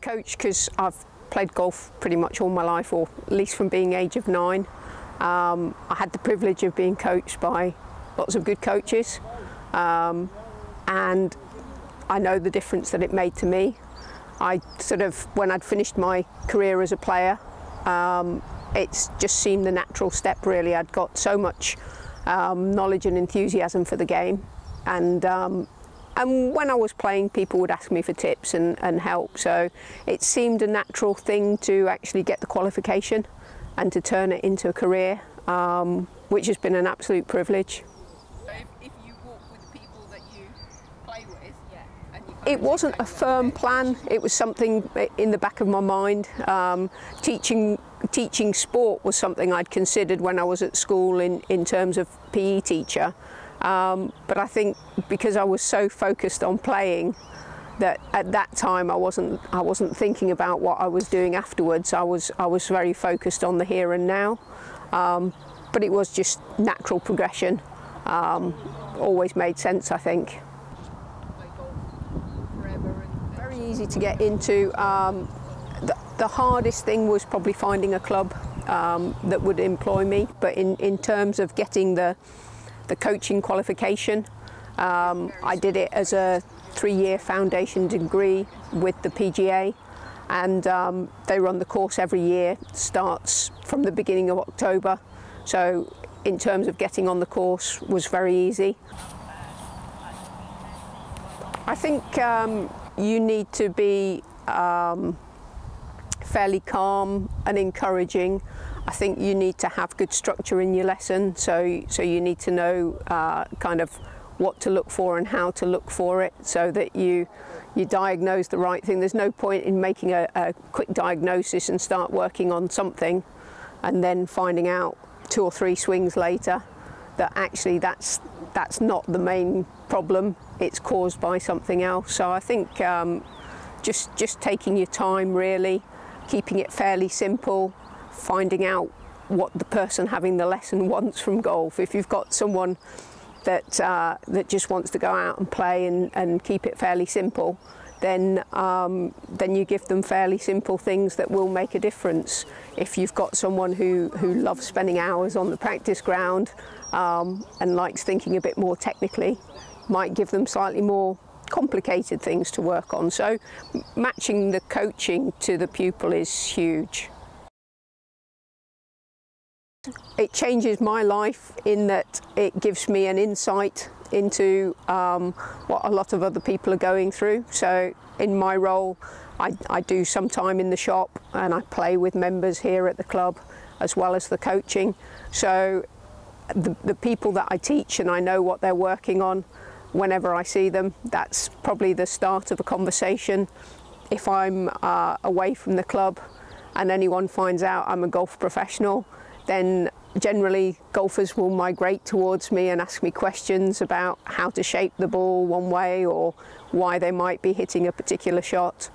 coach because I've played golf pretty much all my life, or at least from being age of 9. I had the privilege of being coached by lots of good coaches, and I know the difference that it made to me. I sort of, when I'd finished my career as a player, it's just seemed the natural step really. I'd got so much knowledge and enthusiasm for the game, and when I was playing, people would ask me for tips and help, so it seemed a natural thing to actually get the qualification and to turn it into a career, which has been an absolute privilege. So if you walk with the people that you play with, and you it wasn't a firm plan, it was something in the back of my mind. Teaching sport was something I'd considered when I was at school in terms of PE teacher. But I think because I was so focused on playing, that at that time I wasn't thinking about what I was doing afterwards. I was very focused on the here and now. But it was just natural progression. Always made sense, I think. Very easy to get into. The hardest thing was probably finding a club that would employ me. But in terms of getting the coaching qualification, I did it as a 3-year foundation degree with the PGA, and they run the course every year. It starts from the beginning of October, so in terms of getting on the course was very easy. I think you need to be fairly calm and encouraging. I think you need to have good structure in your lesson, so you need to know kind of what to look for and how to look for it, so that you diagnose the right thing. There's no point in making a quick diagnosis and start working on something and then finding out 2 or 3 swings later that actually that's not the main problem, it's caused by something else. So I think just taking your time really, keeping it fairly simple, finding out what the person having the lesson wants from golf. If you've got someone that just wants to go out and play and keep it fairly simple, then you give them fairly simple things that will make a difference. If you've got someone who loves spending hours on the practice ground and likes thinking a bit more technically, might give them slightly more complicated things to work on. So matching the coaching to the pupil is huge. It changes my life in that it gives me an insight into what a lot of other people are going through. So in my role, I do some time in the shop and I play with members here at the club as well as the coaching. So the people that I teach, and I know what they're working on whenever I see them, that's probably the start of a conversation. If I'm away from the club and anyone finds out I'm a golf professional, then generally golfers will migrate towards me and ask me questions about how to shape the ball one way or why they might be hitting a particular shot.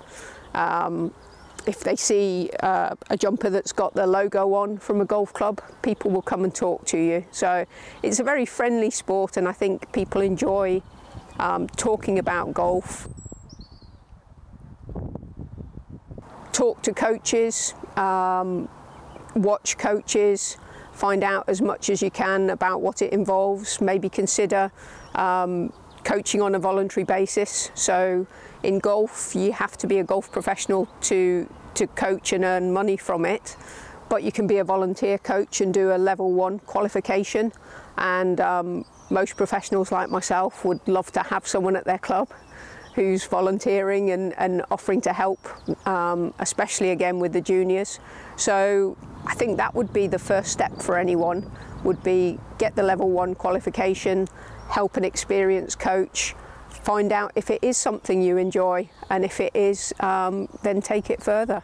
If they see a jumper that's got the logo on from a golf club, people will come and talk to you. So it's a very friendly sport, and I think people enjoy talking about golf. Talk to coaches, watch coaches, find out as much as you can about what it involves. Maybe consider coaching on a voluntary basis. So in golf, you have to be a golf professional to coach and earn money from it, but you can be a volunteer coach and do a level 1 qualification. And most professionals like myself would love to have someone at their club who's volunteering and offering to help, especially again with the juniors. So I think that would be the first step for anyone, would be get the level 1 qualification, help an experienced coach, find out if it is something you enjoy, and if it is, then take it further.